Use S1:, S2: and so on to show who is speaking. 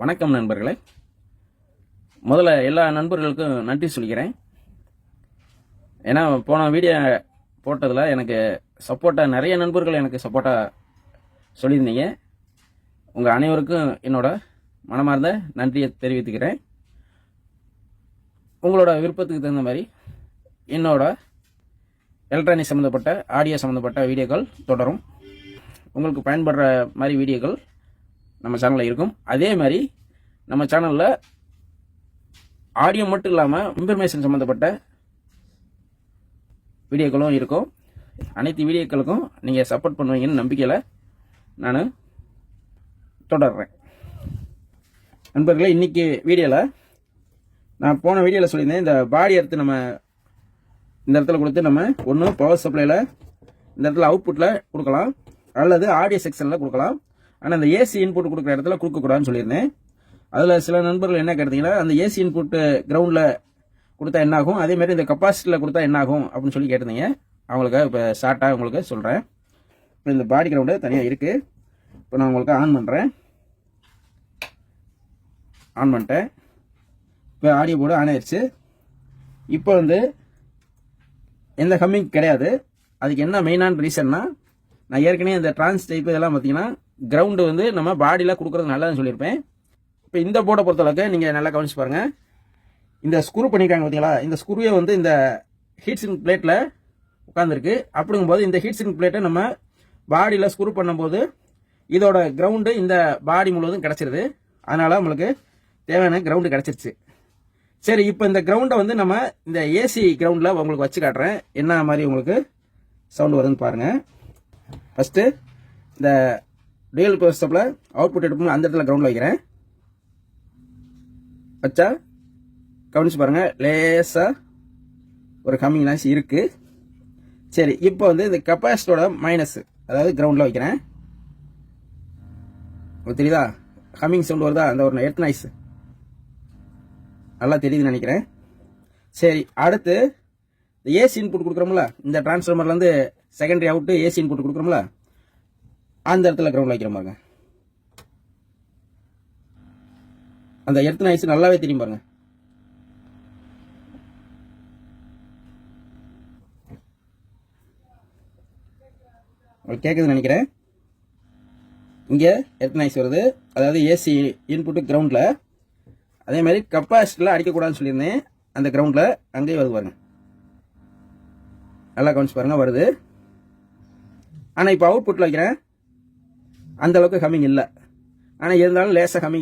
S1: வணக்கம் நண்பர்களே. முதல்ல எல்லா நண்பர்களுக்கும் நன்றி சொல்லிக்கிறேன். ஏன்னா போன வீடியோ போட்டதில் எனக்கு சப்போர்ட்டாக நிறைய நண்பர்கள் எனக்கு சப்போர்ட்டாக சொல்லியிருந்தீங்க. உங்கள் அனைவருக்கும் என்னோட மனமார்ந்த நன்றியை தெரிவித்துக்கிறேன். உங்களோட விருப்பத்துக்கு தகுந்த மாதிரி என்னோட எலக்ட்ரானிக் சம்மந்தப்பட்ட ஆடியோ சம்மந்தப்பட்ட வீடியோக்கள் தொடரும். உங்களுக்கு பயன்படுற மாதிரி வீடியோக்கள் நம்ம சேனலில் இருக்கும். அதே மாதிரி நம்ம சேனலில் ஆடியோ மட்டும் இல்லாமல் இன்ஃபர்மேஷன் சம்மந்தப்பட்ட வீடியோக்களும் இருக்கும். அனைத்து வீடியோக்களுக்கும் நீங்கள் சப்போர்ட் பண்ணுவீங்கன்னு நம்பிக்கையில் நான் தொடர்றேன். நண்பர்களே, இன்றைக்கி வீடியோவில் நான் போன வீடியோவில் சொல்லியிருந்தேன், இந்த பாடி எடுத்து நம்ம இந்த இடத்துல கொடுத்து நம்ம ஒன்று பவர் சப்ளையில் இந்த இடத்துல அவுட்புட்டில் கொடுக்கலாம், அல்லது ஆடியோ செக்ஷனில் கொடுக்கலாம். ஆனால் அந்த ஏசி இன்புட் கொடுக்குற இடத்துல கொடுக்கக்கூடாதுன்னு சொல்லியிருந்தேன். அதில் சில நண்பர்கள் என்ன கேட்டீங்கன்னா, அந்த ஏசி இன்புட்டு கிரவுண்டில் கொடுத்தா என்ன ஆகும், அதேமாதிரி இந்த கப்பாசிட்டியில் கொடுத்தா என்ன ஆகும் அப்படின்னு சொல்லி கேட்டிருந்தீங்க. அவங்களுக்கு இப்போ ஷார்ட்டாக உங்களுக்கு சொல்கிறேன். இப்போ இந்த பாடி கிரவுண்டு தனியாக இருக்குது. இப்போ நான் உங்களுக்கு ஆன் பண்ணுறேன். ஆன் பண்ணிட்டேன். இப்போ ஆடியோ போர்டு ஆன் ஆயிடுச்சு. இப்போ எந்த ஹம்மிங் கிடையாது. அதுக்கு என்ன மெயினான ரீசன்னா, நான் ஏற்கனவே இந்த டிரான்ஸ் டைப் இதெல்லாம் பார்த்தீங்கன்னா கிரவுண்டு நம்ம பாடியில் கொடுக்குறது நல்லதுன்னு சொல்லியிருப்பேன். இப்போ இந்த போர்டை பொறுத்தளவுக்கு நீங்கள் நல்லா கவனிச்சு பாருங்கள். இந்த ஸ்க்ரூ பண்ணியிருக்காங்க பார்த்தீங்களா, இந்த ஸ்க்ரூவே இந்த ஹீட் சிங்க் பிளேட்டில் உட்காந்துருக்கு. அப்படிங்கும்போது இந்த ஹீட் சிங்க் பிளேட்டை நம்ம பாடியில் ஸ்க்ரூ பண்ணும்போது இதோட கிரவுண்டு இந்த பாடி முழுவதும் கிடச்சிருது. அதனால் நம்மளுக்கு தேவையான கிரவுண்டு கிடச்சிருச்சு. சரி, இப்போ இந்த கிரவுண்டை நம்ம இந்த ஏசி கிரவுண்டில் உங்களுக்கு வச்சு காட்டுறேன். என்ன மாதிரி உங்களுக்கு சவுண்டு வருதுன்னு பாருங்கள். ஃபஸ்ட்டு இந்த ரியல் பவர் சப்ளை அவுட்புட் எடுக்கணும், அந்த இடத்துல கிரவுண்டில் வைக்கிறேன். வச்சா கவனிச்சு பாருங்கள், லேசாக ஒரு ஹம்மிங் நாய்ஸ் இருக்குது. சரி, இப்போ இந்த கெப்பாசிட்டரோட மைனஸ், அதாவது கிரவுண்டில் வைக்கிறேன். தெரியுதா ஹம்மிங் சவுண்ட் வருதா, அந்த ஒரு எர்த் நாய்ஸ் நல்லா தெரியுதுன்னு நினைக்கிறேன். சரி, அடுத்து இந்த ஏசி இன்புட் கொடுக்குறோம்ல, இந்த டிரான்ஸ்ஃபார்மர்லேருந்து செகண்டரி அவுட்டு ஏசி இன்புட் கொடுக்குறோம்ல, அந்த இடத்துல கிரவுண்ட் வைக்கிற பாருங்க. அந்த எர்த் நாய்ஸ் நல்லாவே தெரியும் பாருங்க. உங்களுக்கு கேட்குதுன்னு நினைக்கிறேன். இங்கே எர்த் நாய்ஸ் வருது, அதாவது ஏசி இன்புட்டு கிரவுண்டில். அதே மாதிரி கெப்பாசிட்டியில் அடிக்கக்கூடாதுன்னு சொல்லியிருந்தேன், அந்த கிரவுண்டில் அங்கேயே வருது பாருங்க. நல்லா கவனிச்சு பாருங்க, வருது. ஆனால் இப்போ அவுட்புட்டில் வைக்கிறேன், அந்த அளவுக்கு ஹம்மிங் இல்லை. ஆனால் இருந்தாலும் லேசாக ஹம்மிங்